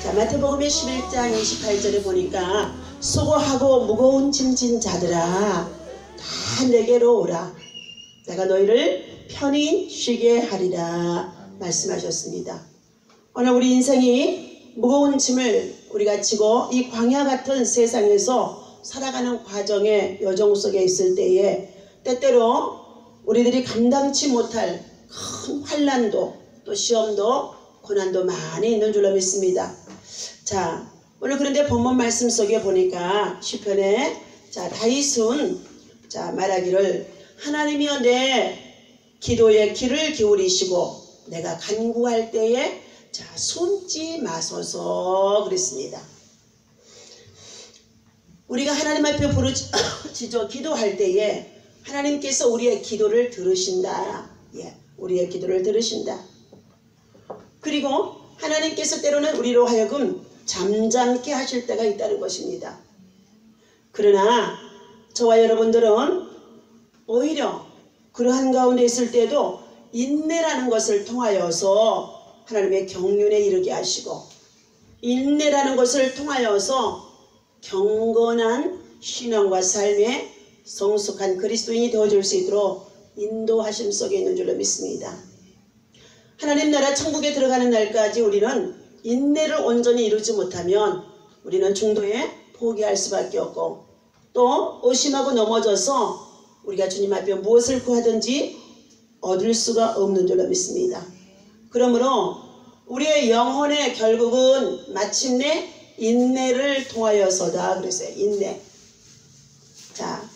자, 마태복음의 11장 28절에 보니까 수고하고 무거운 짐진 자들아 다 내게로 오라. 내가 너희를 편히 쉬게 하리라 말씀하셨습니다. 오늘 우리 인생이 무거운 짐을 우리가 지고 이 광야 같은 세상에서 살아가는 과정의 여정 속에 있을 때에 때때로 우리들이 감당치 못할 큰 환난도 또 시험도 고난도 많이 있는 줄로 믿습니다. 자, 오늘 그런데 본문 말씀 속에 보니까 시편에 다윗은 말하기를 하나님이여 내 기도에 귀를 기울이시고 내가 간구할 때에 숨지 마소서 그랬습니다. 우리가 하나님 앞에 부르짖어 기도할 때에 하나님께서 우리의 기도를 들으신다. 우리의 기도를 들으신다. 그리고 하나님께서 때로는 우리로 하여금 잠잠케 하실 때가 있다는 것입니다. 그러나 저와 여러분들은 오히려 그러한 가운데 있을 때도 인내라는 것을 통하여서 하나님의 경륜에 이르게 하시고 인내라는 것을 통하여서 경건한 신앙과 삶에 성숙한 그리스도인이 되어줄 수 있도록 인도하심 속에 있는 줄로 믿습니다. 하나님 나라 천국에 들어가는 날까지 우리는 인내를 온전히 이루지 못하면 우리는 중도에 포기할 수밖에 없고 또 의심하고 넘어져서 우리가 주님 앞에 무엇을 구하든지 얻을 수가 없는 줄로 믿습니다. 그러므로 우리의 영혼의 결국은 마침내 인내를 통하여서다 그랬어요. 인내. 자,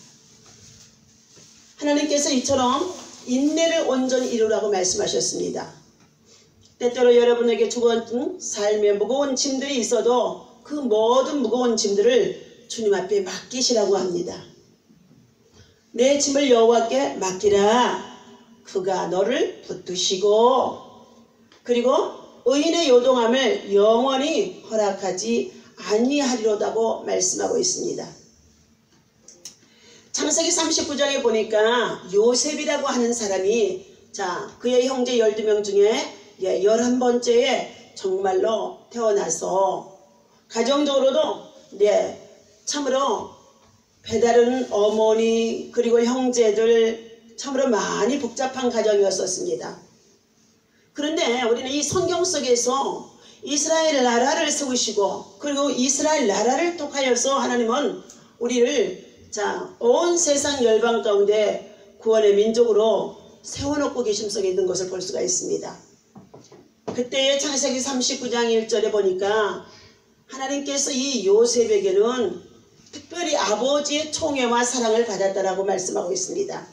하나님께서 이처럼 인내를 온전히 이루라고 말씀하셨습니다. 때때로 여러분에게 주어진 삶의 무거운 짐들이 있어도 그 모든 무거운 짐들을 주님 앞에 맡기시라고 합니다. 내 짐을 여호와께 맡기라. 그가 너를 붙드시고 그리고 의인의 요동함을 영원히 허락하지 아니하리로다고 말씀하고 있습니다. 창세기 39장에 보니까 요셉이라고 하는 사람이 그의 형제 12명 중에 11번째에 정말로 태어나서 가정적으로도 참으로 배다른 어머니 그리고 형제들 참으로 많이 복잡한 가정이었었습니다. 그런데 우리는 이 성경 속에서 이스라엘 나라를 세우시고 그리고 이스라엘 나라를 통하여서 하나님은 우리를 온 세상 열방 가운데 구원의 민족으로 세워놓고 계심 속에 있는 것을 볼 수가 있습니다. 그때의 창세기 39장 1절에 보니까 하나님께서 이 요셉에게는 특별히 아버지의 총애와 사랑을 받았다라고 말씀하고 있습니다.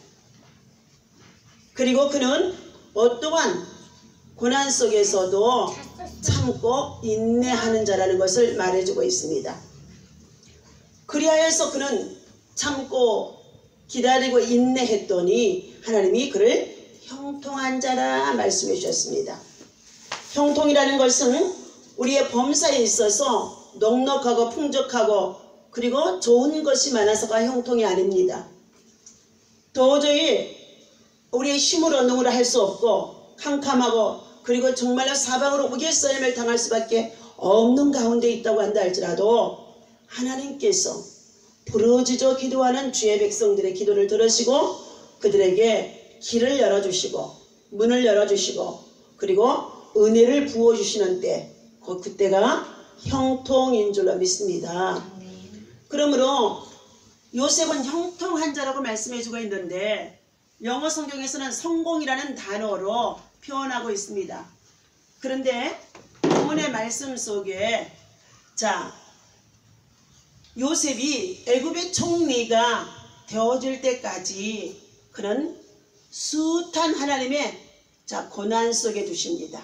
그리고 그는 어떠한 고난 속에서도 참고 인내하는 자라는 것을 말해주고 있습니다. 그리하여서 그는 참고 기다리고 인내했더니 하나님이 그를 형통한 자라 말씀해 주셨습니다. 형통이라는 것은 우리의 범사에 있어서 넉넉하고 풍족하고 그리고 좋은 것이 많아서가 형통이 아닙니다. 도저히 우리의 힘으로 능으로 할 수 없고 캄캄하고 그리고 정말로 사방으로 우겨싸임을 당할 수밖에 없는 가운데 있다고 한다 할지라도 하나님께서 부르짖어 기도하는 주의 백성들의 기도를 들으시고 그들에게 길을 열어주시고 문을 열어주시고 그리고 은혜를 부어주시는 때 그때가 형통인 줄로 믿습니다. 그러므로 요셉은 형통한 자라고 말씀해주고 있는데 영어 성경에서는 성공이라는 단어로 표현하고 있습니다. 그런데 본문의 말씀 속에 요셉이 애굽의 총리가 되어질 때까지 그는 숱한 하나님의 고난 속에 두십니다.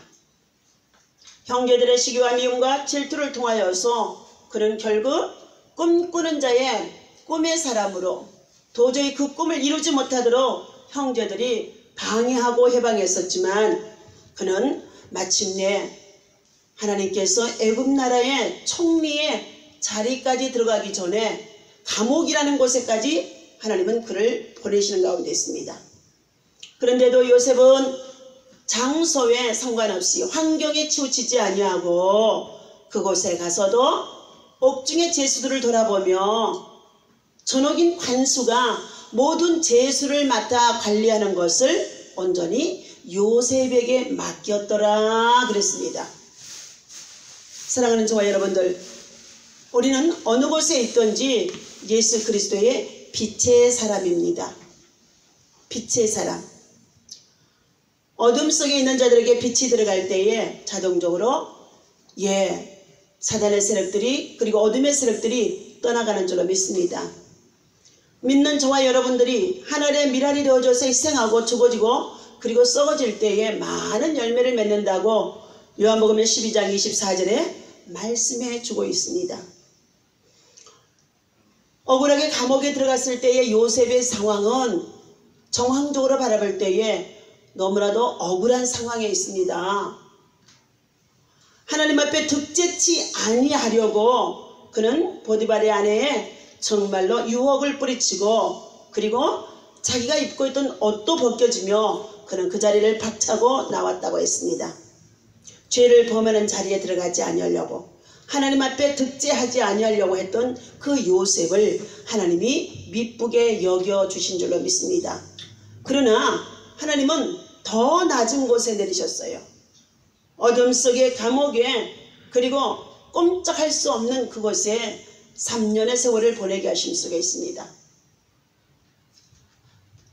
형제들의 시기와 미움과 질투를 통하여서 그는 결국 꿈꾸는 자의 꿈의 사람으로 도저히 그 꿈을 이루지 못하도록 형제들이 방해하고 해방했었지만 그는 마침내 하나님께서 애굽 나라의 총리의 자리까지 들어가기 전에 감옥이라는 곳에까지 하나님은 그를 보내시는 가운데 있습니다. 그런데도 요셉은 장소에 상관없이 환경에 치우치지 아니하고 그곳에 가서도 옥중의 제수들을 돌아보며 전옥인 관수가 모든 제수를 맡아 관리하는 것을 온전히 요셉에게 맡겼더라 그랬습니다. 사랑하는 저와 여러분들, 우리는 어느 곳에 있든지 예수 그리스도의 빛의 사람입니다. 빛의 사람. 어둠 속에 있는 자들에게 빛이 들어갈 때에 자동적으로 사단의 세력들이 그리고 어둠의 세력들이 떠나가는 줄로 믿습니다. 믿는 저와 여러분들이 하늘의 미랄이 되어져서 희생하고 죽어지고 그리고 썩어질 때에 많은 열매를 맺는다고 요한복음 12장 24절에 말씀해 주고 있습니다. 억울하게 감옥에 들어갔을 때의 요셉의 상황은 정황적으로 바라볼 때에 너무나도 억울한 상황에 있습니다. 하나님 앞에 득제치 아니하려고 그는 보디발의 아내에 정말로 유혹을 뿌리치고 그리고 자기가 입고 있던 옷도 벗겨지며 그는 그 자리를 박차고 나왔다고 했습니다. 죄를 범하는 자리에 들어가지 아니하려고 하나님 앞에 득제하지 아니하려고 했던 그 요셉을 하나님이 미쁘게 여겨주신 줄로 믿습니다. 그러나 하나님은 더 낮은 곳에 내리셨어요. 어둠 속의 감옥에 그리고 꼼짝할 수 없는 그곳에 3년의 세월을 보내게 하신 수가 있습니다.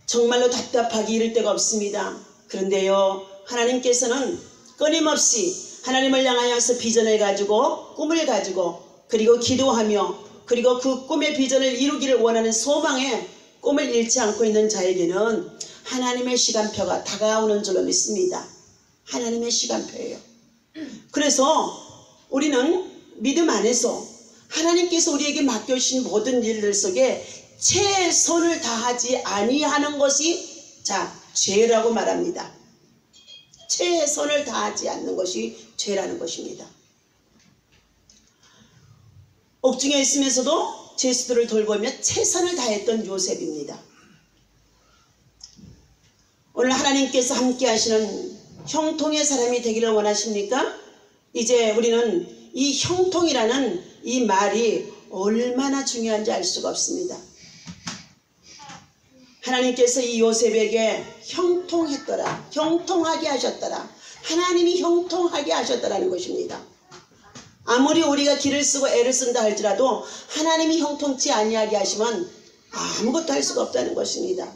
정말로 답답하기 이를 데가 없습니다. 그런데요, 하나님께서는 끊임없이 하나님을 향하여서 비전을 가지고 꿈을 가지고 그리고 기도하며 그리고 그 꿈의 비전을 이루기를 원하는 소망에 꿈을 잃지 않고 있는 자에게는 하나님의 시간표가 다가오는 줄로 믿습니다. 하나님의 시간표예요. 그래서 우리는 믿음 안에서 하나님께서 우리에게 맡겨주신 모든 일들 속에 최선을 다하지 아니하는 것이 죄라고 말합니다. 최선을 다하지 않는 것이 죄라는 것입니다. 옥중에 있으면서도 제수들을 돌보며 최선을 다했던 요셉입니다. 오늘 하나님께서 함께 하시는 형통의 사람이 되기를 원하십니까? 이제 우리는 이 형통이라는 이 말이 얼마나 중요한지 알 수가 없습니다. 하나님께서 이 요셉에게 형통했더라, 형통하게 하셨더라, 하나님이 형통하게 하셨더라는 것입니다. 아무리 우리가 길을 쓰고 애를 쓴다 할지라도 하나님이 형통치 아니하게 하시면 아무것도 할 수가 없다는 것입니다.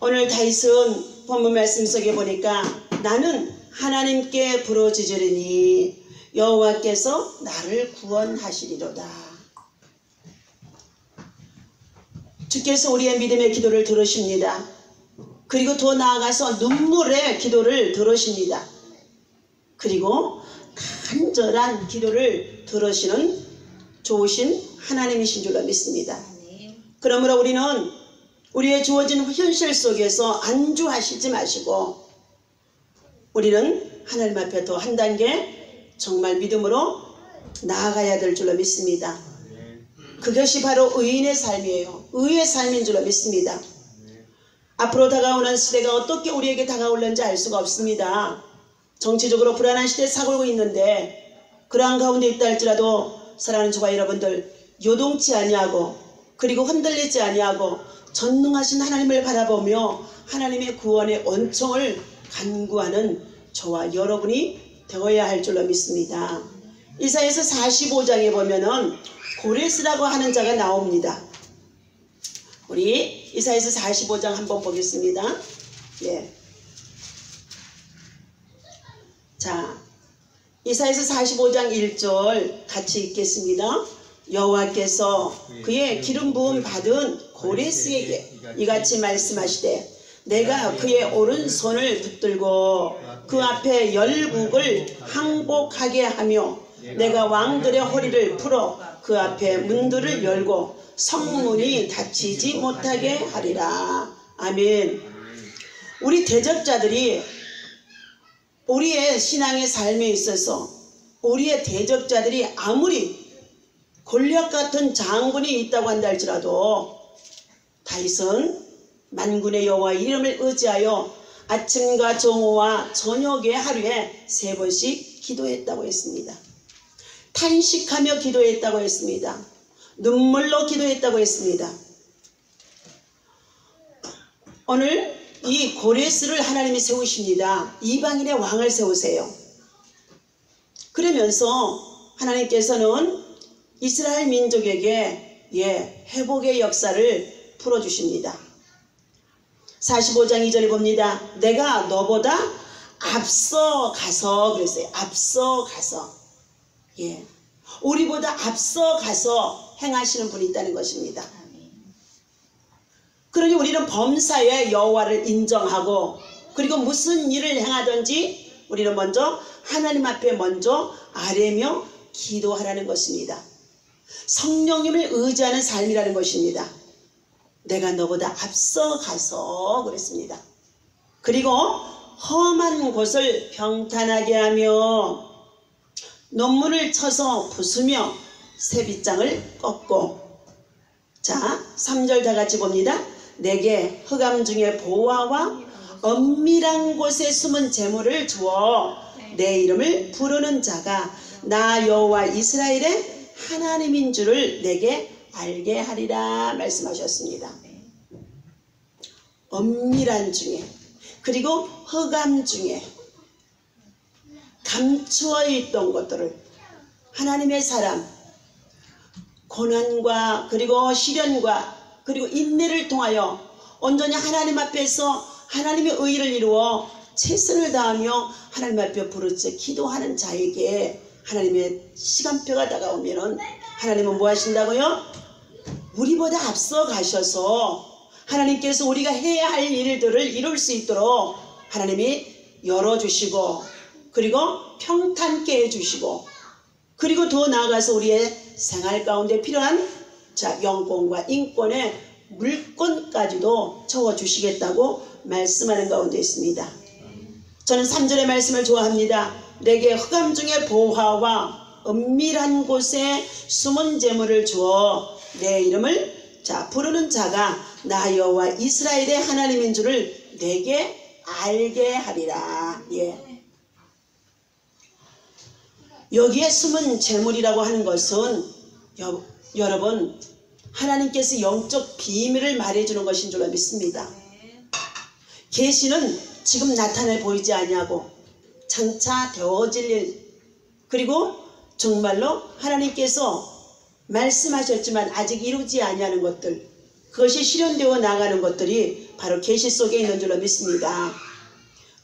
오늘 다윗은 본문 말씀 속에 보니까 나는 하나님께 부르짖으리니 여호와께서 나를 구원하시리로다. 주께서 우리의 믿음의 기도를 들으십니다. 그리고 더 나아가서 눈물의 기도를 들으십니다. 그리고 간절한 기도를 들으시는 좋으신 하나님이신 줄로 믿습니다. 그러므로 우리는 우리의 주어진 현실 속에서 안주하시지 마시고 우리는 하나님 앞에 더 한 단계 정말 믿음으로 나아가야 될 줄로 믿습니다. 그것이 바로 의인의 삶이에요. 의의 삶인 줄로 믿습니다. 앞으로 다가오는 시대가 어떻게 우리에게 다가올는지 알 수가 없습니다. 정치적으로 불안한 시대에 사고고 있는데 그러한 가운데 있다 할지라도 사랑하는 저와 여러분들 요동치 아니하고 그리고 흔들리지 아니하고 전능하신 하나님을 바라보며 하나님의 구원의 원총을 간구하는 저와 여러분이 되어야 할 줄로 믿습니다. 이사야서 45장에 보면은 고레스라고 하는 자가 나옵니다. 우리 이사야서 45장 한번 보겠습니다. 자, 이사야서 45장 1절 같이 읽겠습니다. 여호와께서 그의 기름 부음 받은 고레스에게 이같이 말씀하시되 내가 그의 오른손을 붙들고 그 앞에 열국을 항복하게 하며 내가 왕들의 허리를 풀어 그 앞에 문들을 열고 성문이 닫히지 못하게 하리라. 아멘. 우리 대적자들이 우리의 신앙의 삶에 있어서 우리의 대적자들이 아무리 골리앗 같은 장군이 있다고 한다 할지라도 다윗은 만군의 여호와의 이름을 의지하여 아침과 정오와 저녁에 하루에 3번씩 기도했다고 했습니다. 탄식하며 기도했다고 했습니다. 눈물로 기도했다고 했습니다. 오늘 이 고레스를 하나님이 세우십니다. 이방인의 왕을 세우세요. 그러면서 하나님께서는 이스라엘 민족에게 회복의 역사를 풀어주십니다. 45장 2절에 봅니다. 내가 너보다 앞서 가서 그랬어요. 앞서 가서. 우리보다 앞서 가서 행하시는 분이 있다는 것입니다. 그러니 우리는 범사에 여호와를 인정하고, 그리고 무슨 일을 행하든지 우리는 먼저 하나님 앞에 먼저 아뢰며 기도하라는 것입니다. 성령님을 의지하는 삶이라는 것입니다. 내가 너보다 앞서 가서 그랬습니다. 그리고 험한 곳을 평탄하게 하며 논문을 쳐서 부수며 새빗장을 꺾고. 자, 3절 다 같이 봅니다. 내게 흑암 중에 보화와 엄밀한 곳에 숨은 재물을 주어 내 이름을 부르는 자가 나 여호와 이스라엘의 하나님인 줄을 내게 알게 하리라 말씀하셨습니다. 엄밀한 중에, 그리고 흑암 중에 감추어 있던 것들을 하나님의 사람, 고난과 그리고 시련과 그리고 인내를 통하여 온전히 하나님 앞에서 하나님의 의를 이루어 최선을 다하며 하나님 앞에 부르짖어 기도하는 자에게 하나님의 시간표가 다가오면은 하나님은 뭐 하신다고요? 우리보다 앞서 가셔서 하나님께서 우리가 해야 할 일들을 이룰 수 있도록 하나님이 열어주시고, 그리고 평탄케 해주시고, 그리고 더 나아가서 우리의 생활 가운데 필요한 영권과 인권의 물권까지도 적어주시겠다고 말씀하는 가운데 있습니다. 저는 3절의 말씀을 좋아합니다. 내게 흑암 중에 보화와 은밀한 곳에 숨은 재물을 주어 내 이름을 부르는 자가 나 여호와 이스라엘의 하나님인 줄을 내게 알게 하리라. 여기에 숨은 재물이라고 하는 것은 여러분, 하나님께서 영적 비밀을 말해주는 것인 줄로 믿습니다. 계시는 지금 나타내 보이지 아니하고 장차 되어질 일, 그리고 정말로 하나님께서 말씀하셨지만 아직 이루지 아니하는 것들, 그것이 실현되어 나가는 것들이 바로 계시 속에 있는 줄로 믿습니다.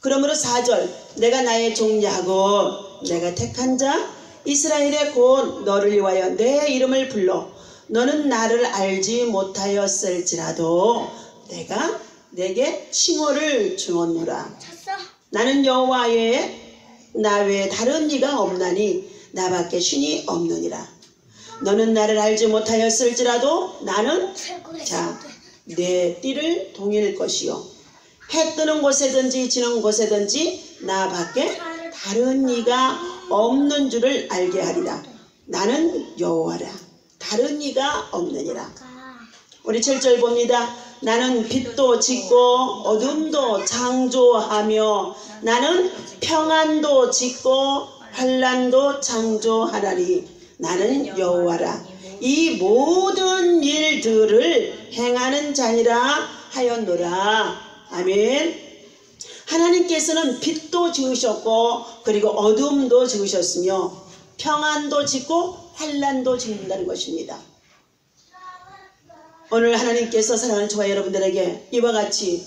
그러므로 4절, 내가 나의 종 야곱, 내가 택한 자 이스라엘의 곧 너를 위하여 내 이름을 불러 너는 나를 알지 못하였을지라도 내가 내게 칭호를 주었노라. 나는 여호와의 나 외에 다른 이가 없나니 나밖에 신이 없느니라. 너는 나를 알지 못하였을지라도 나는 내 띠를 동일 것이요 해 뜨는 곳에든지 지는 곳에든지 나밖에 다른 이가 없는 줄을 알게 하리라. 나는 여호와라. 다른 이가 없느니라. 우리 7절 봅니다. 나는 빛도 짓고 어둠도 창조하며 나는 평안도 짓고 환난도 창조하나니 나는 여호와라. 이 모든 일들을 행하는 자니라 하였노라. 아멘. 하나님께서는 빛도 지으셨고 그리고 어둠도 지으셨으며 평안도 짓고 환난도 짓는다는 것입니다. 오늘 하나님께서 사랑하는 저와 여러분들에게 이와 같이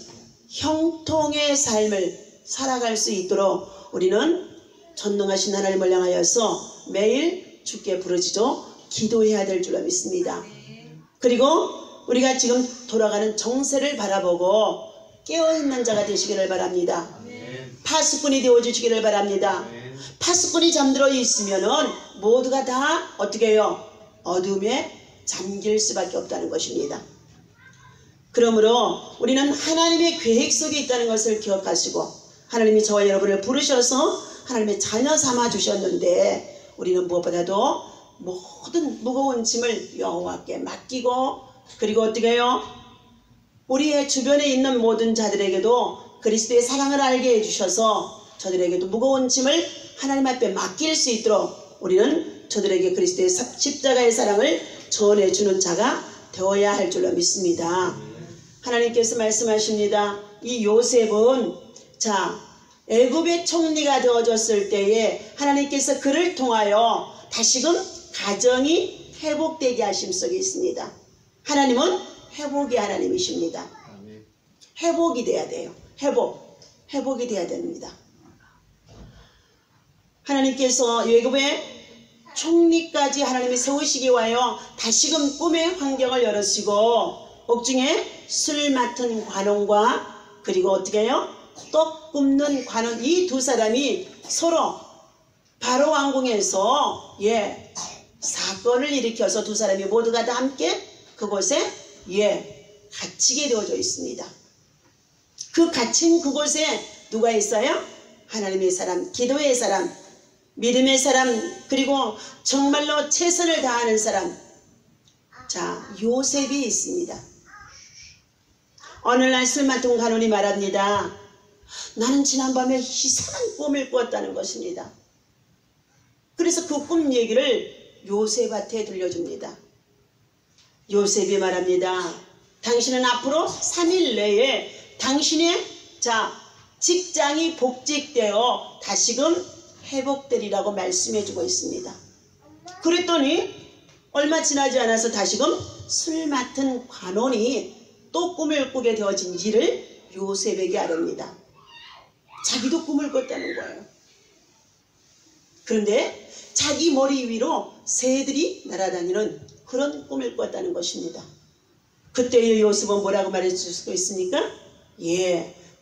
형통의 삶을 살아갈 수 있도록 우리는 전능하신 하나님을 향하여서 매일 주께 부르짖어 기도해야 될 줄로 믿습니다. 그리고 우리가 지금 돌아가는 정세를 바라보고 깨어있는 자가 되시기를 바랍니다. 파수꾼이 되어주시기를 바랍니다. 파수꾼이 잠들어 있으면은 모두가 다 어떻게 해요? 어둠에 잠길 수밖에 없다는 것입니다. 그러므로 우리는 하나님의 계획 속에 있다는 것을 기억하시고 하나님이 저와 여러분을 부르셔서 하나님의 자녀 삼아 주셨는데 우리는 무엇보다도 모든 무거운 짐을 여호와께 맡기고 그리고 어떻게 해요? 우리의 주변에 있는 모든 자들에게도 그리스도의 사랑을 알게 해주셔서 저들에게도 무거운 짐을 하나님 앞에 맡길 수 있도록 우리는 저들에게 그리스도의 십자가의 사랑을 전해주는 자가 되어야 할 줄로 믿습니다. 하나님께서 말씀하십니다. 이 요셉은 애굽의 총리가 되어졌을 때에 하나님께서 그를 통하여 다시금 가정이 회복되게 하심 속에 있습니다. 하나님은 회복의 하나님이십니다. 회복이 돼야 돼요. 회복이 돼야 됩니다. 하나님께서 애굽의 총리까지 하나님이 세우시기 위하여 다시금 꿈의 환경을 열으시고 옥중에 술 맡은 관원과 그리고 어떻게 해요? 떡 굽는 관원, 이 두 사람이 서로 바로 왕궁에서 사건을 일으켜서 두 사람이 모두가 다 함께 그곳에 갇히게 되어져 있습니다. 그 갇힌 그곳에 누가 있어요? 하나님의 사람, 기도의 사람, 믿음의 사람, 그리고 정말로 최선을 다하는 사람, 요셉이 있습니다. 어느 날 술 맡은 관원이 말합니다. 나는 지난밤에 이상한 꿈을 꾸었다는 것입니다. 그래서 그 꿈 얘기를 요셉한테 들려줍니다. 요셉이 말합니다. 당신은 앞으로 3일 내에 당신의 직장이 복직되어 다시금 회복되리라고 말씀해주고 있습니다. 그랬더니 얼마 지나지 않아서 다시금 술 맡은 관원이 또 꿈을 꾸게 되어진 일을 요셉에게 아릅니다. 자기도 꿈을 꿨다는 거예요. 그런데 자기 머리 위로 새들이 날아다니는 그런 꿈을 꿨다는 것입니다. 그때의 요셉은 뭐라고 말해줄 수 있습니까?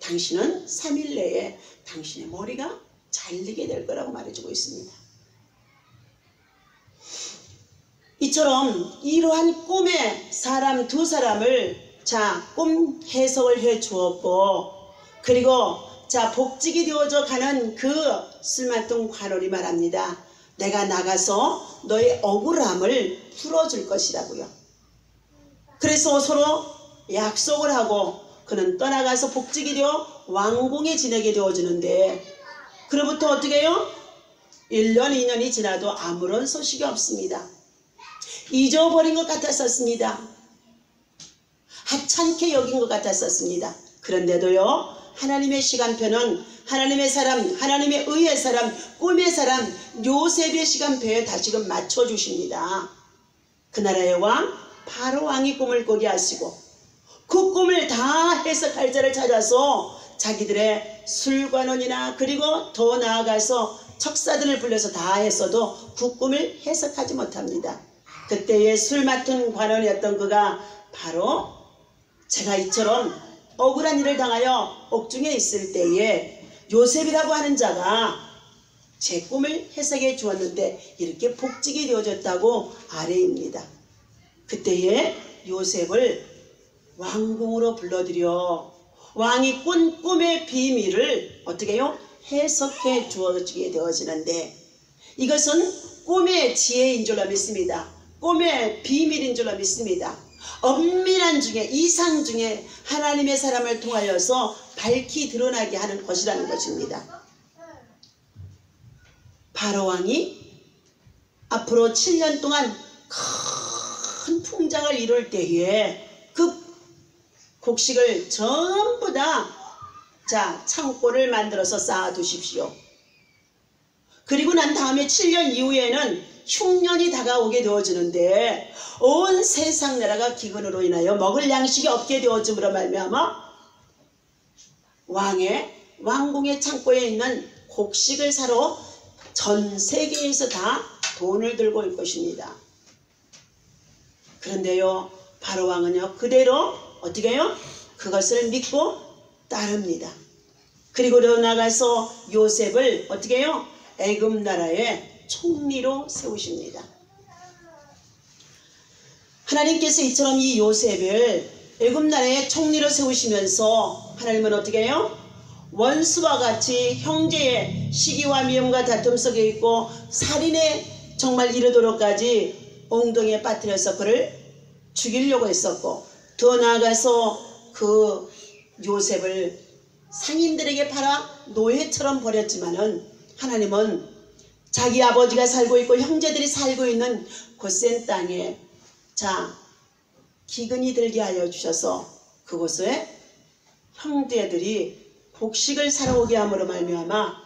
당신은 3일 내에 당신의 머리가 잘리게 될 거라고 말해주고 있습니다. 이처럼 이러한 꿈에 두 사람을 꿈 해석을 해 주었고, 그리고 복직이 되어져 가는 그 술 맡은 관원이 말합니다. 내가 나가서 너의 억울함을 풀어줄 것이라고요. 그래서 서로 약속을 하고 그는 떠나가서 복직이 되어 왕궁에 지내게 되어지는데, 그로부터 어떻게 해요? 1년 2년이 지나도 아무런 소식이 없습니다. 잊어버린 것 같았었습니다. 하찮게 여긴 것 같았었습니다. 그런데도요, 하나님의 시간표는 하나님의 사람, 하나님의 의의 사람, 꿈의 사람 요셉의 시간표에 다시금 맞춰주십니다. 그 나라의 왕 바로 왕이 꿈을 꾸게 하시고 그 꿈을 다 해석할 자를 찾아서 자기들의 술관원이나 그리고 더 나아가서 척사들을 불러서 다 했어도 그 꿈을 해석하지 못합니다. 그때의 술 맡은 관원이었던 그가 바로 제가 이처럼 억울한 일을 당하여 옥중에 있을 때에 요셉이라고 하는 자가 제 꿈을 해석해 주었는데 이렇게 복직이 되어졌다고 아뢰입니다. 그때에 요셉을 왕궁으로 불러들여 왕이 꾼 꿈의 비밀을 어떻게 해요? 해석해 주어지게 되어지는데, 이것은 꿈의 지혜인 줄로 믿습니다. 꿈의 비밀인 줄로 믿습니다. 엄밀한 중에, 이상 중에 하나님의 사람을 통하여서 밝히 드러나게 하는 것이라는 것입니다. 바로 왕이 앞으로 7년 동안 큰 풍장을 이룰 때에 그 곡식을 전부 다 창고를 만들어서 쌓아두십시오. 그리고 난 다음에 7년 이후에는 흉년이 다가오게 되어지는데 온 세상 나라가 기근으로 인하여 먹을 양식이 없게 되어짐으로 말미암아 왕궁의 창고에 있는 곡식을 사러 전 세계에서 다 돈을 들고 올 것입니다. 그런데요, 바로 왕은요 그대로 어떻게 해요? 그것을 믿고 따릅니다. 그리고 더 나가서 요셉을 어떻게 해요? 애굽 나라의 총리로 세우십니다. 하나님께서 이처럼 이 요셉을 애굽 나라의 총리로 세우시면서 하나님은 어떻게 해요? 원수와 같이 형제의 시기와 미움과 다툼 속에 있고 살인에 정말 이르도록까지 엉덩이에 빠뜨려서 그를 죽이려고 했었고, 더 나아가서 그 요셉을 상인들에게 팔아 노예처럼 버렸지만은 하나님은 자기 아버지가 살고 있고 형제들이 살고 있는 고센 땅에 기근이 들게 하여 주셔서 그곳에 형제들이 곡식을 사러 오게 함으로 말미암아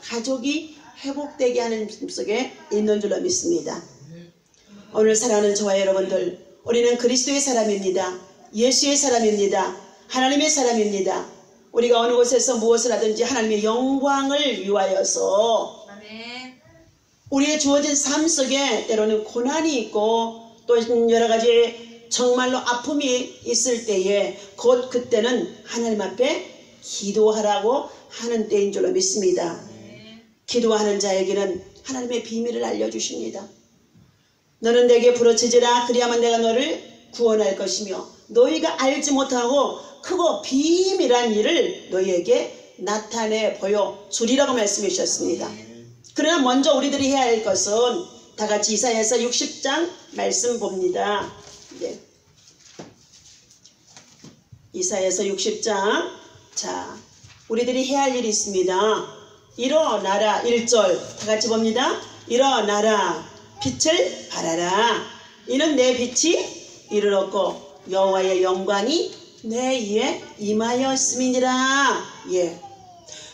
가족이 회복되게 하는 심 속에 있는 줄로 믿습니다. 오늘 사랑하는 저와 여러분들, 우리는 그리스도의 사람입니다. 예수의 사람입니다. 하나님의 사람입니다. 우리가 어느 곳에서 무엇을 하든지 하나님의 영광을 위하여서 우리의 주어진 삶 속에 때로는 고난이 있고 또 여러 가지 정말로 아픔이 있을 때에 곧 그때는 하나님 앞에 기도하라고 하는 때인 줄로 믿습니다. 기도하는 자에게는 하나님의 비밀을 알려주십니다. 너는 내게 부르짖으라 그리하면 내가 너를 구원할 것이며 너희가 알지 못하고 크고 비밀한 일을 너희에게 나타내 보여주리라고 말씀해 주셨습니다. 그러나 먼저 우리들이 해야 할 것은 다같이 이사야서 60장 말씀 봅니다. 이사야서 60장 우리들이 해야 할 일이 있습니다. 일어나라 1절 다같이 봅니다. 일어나라 빛을 발하라 이는 내 빛이 이르렀고 여호와의 영광이 내 위에 임하였음이니라.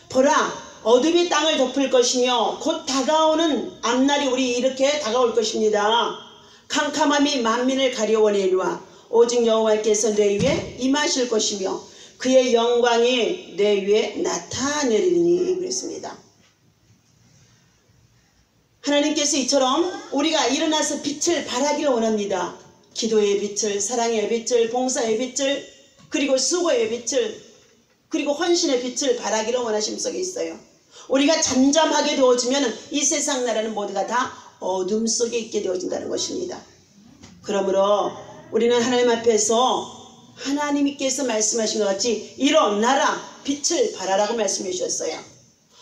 보라 어둠이 땅을 덮을 것이며 곧 다가오는 앞날이 우리 이렇게 다가올 것입니다. 캄캄함이 만민을 가려오니와 오직 여호와께서 내 위에 임하실 것이며 그의 영광이 내 위에 나타내리니 그랬습니다. 하나님께서 이처럼 우리가 일어나서 빛을 발하기를 원합니다. 기도의 빛을, 사랑의 빛을, 봉사의 빛을, 그리고 수고의 빛을, 그리고 헌신의 빛을 발하기를 원하심 속에 있어요. 우리가 잠잠하게 되어지면 이 세상 나라는 모두가 다 어둠 속에 있게 되어진다는 것입니다. 그러므로 우리는 하나님 앞에서 하나님께서 말씀하신 것 같이 일어나라 빛을 발하라고 말씀해 주셨어요.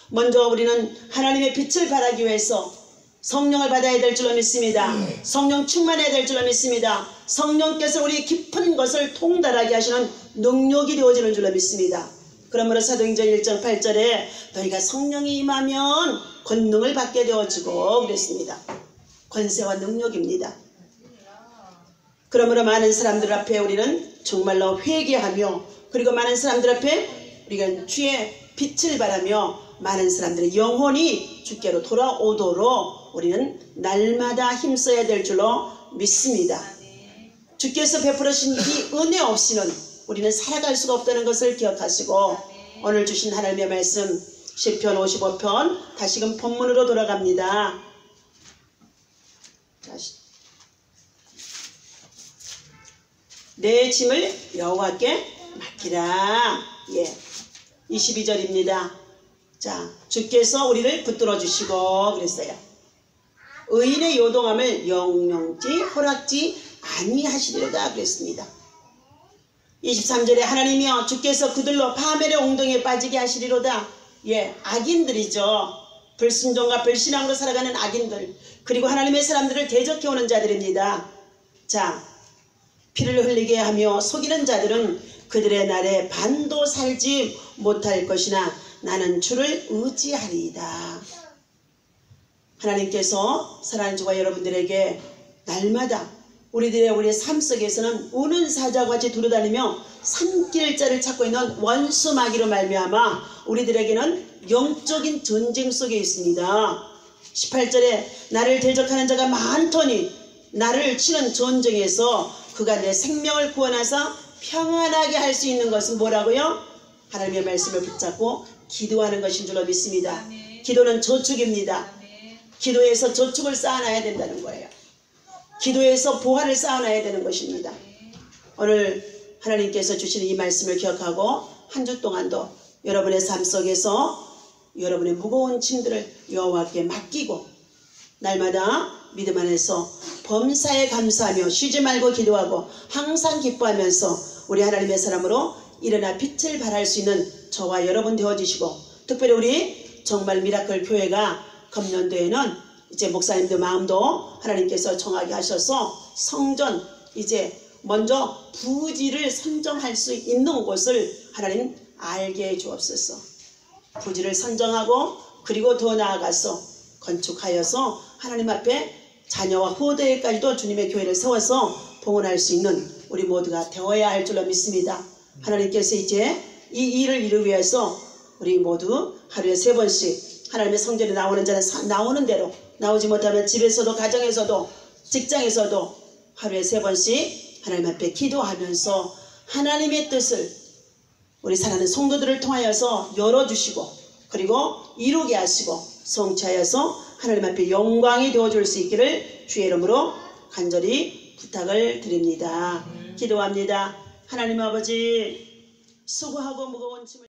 먼저 우리는 하나님의 빛을 발하기 위해서 성령을 받아야 될 줄로 믿습니다. 성령 충만해야 될 줄로 믿습니다. 성령께서 우리 깊은 것을 통달하게 하시는 능력이 되어지는 줄로 믿습니다. 그러므로 사도행전 1장 8절에 너희가 성령이 임하면 권능을 받게 되어지고 그랬습니다. 권세와 능력입니다. 그러므로 많은 사람들 앞에 우리는 정말로 회개하며 그리고 많은 사람들 앞에 우리가 주의 빛을 바라며 많은 사람들의 영혼이 주께로 돌아오도록 우리는 날마다 힘써야 될 줄로 믿습니다. 주께서 베풀으신 이 은혜 없이는 우리는 살아갈 수가 없다는 것을 기억하시고 오늘 주신 하나님의 말씀 시편 55편 다시금 본문으로 돌아갑니다. 내 짐을 여호와께 맡기라. 22절입니다. 주께서 우리를 붙들어 주시고 그랬어요. 의인의 요동함을 영영지 허락지 아니하시리로다 그랬습니다. 23절에 하나님이여 주께서 그들로 바벨의 옹덩이에 빠지게 하시리로다. 악인들이죠. 불순종과 불신앙으로 살아가는 악인들 그리고 하나님의 사람들을 대적해오는 자들입니다. 피를 흘리게 하며 속이는 자들은 그들의 날에 반도 살지 못할 것이나 나는 주를 의지하리이다. 하나님께서 사랑하는 저와 여러분들에게 날마다 우리의 삶 속에서는 우는 사자와 같이 두루다니며 산길자를 찾고 있는 원수 마귀로 말미암아 우리들에게는 영적인 전쟁 속에 있습니다. 18절에 나를 대적하는 자가 많더니 나를 치는 전쟁에서 그가 내 생명을 구원하사 평안하게 할 수 있는 것은 뭐라고요? 하나님의 말씀을 붙잡고 기도하는 것인 줄로 믿습니다. 기도는 저축입니다. 기도에서 저축을 쌓아놔야 된다는 거예요. 기도에서 보화를 쌓아놔야 되는 것입니다. 오늘 하나님께서 주시는 이 말씀을 기억하고 한 주 동안도 여러분의 삶 속에서 여러분의 무거운 짐들을 여호와께 맡기고 날마다 믿음 안에서 범사에 감사하며 쉬지 말고 기도하고 항상 기뻐하면서 우리 하나님의 사람으로 일어나 빛을 발할 수 있는 저와 여러분 되어주시고 특별히 우리 정말 미라클 교회가 금년도에는 이제 목사님들 마음도 하나님께서 정하게 하셔서 성전 이제 먼저 부지를 선정할 수 있는 곳을 하나님 알게 해 주옵소서. 부지를 선정하고 그리고 더 나아가서 건축하여서 하나님 앞에 자녀와 후대까지도 주님의 교회를 세워서 봉헌할 수 있는 우리 모두가 되어야 할 줄로 믿습니다. 하나님께서 이제 이 일을 이루기 위해서 우리 모두 하루에 3번씩 하나님의 성전에 나오는 자는 나오는 대로, 나오지 못하면 집에서도 가정에서도 직장에서도 하루에 3번씩 하나님 앞에 기도하면서 하나님의 뜻을 우리 사랑하는 성도들을 통하여서 열어주시고 그리고 이루게 하시고 성취하여서 하나님 앞에 영광이 되어줄 수 있기를 주의 이름으로 간절히 부탁을 드립니다. 기도합니다. 하나님 아버지, 수고하고 무거운 짐을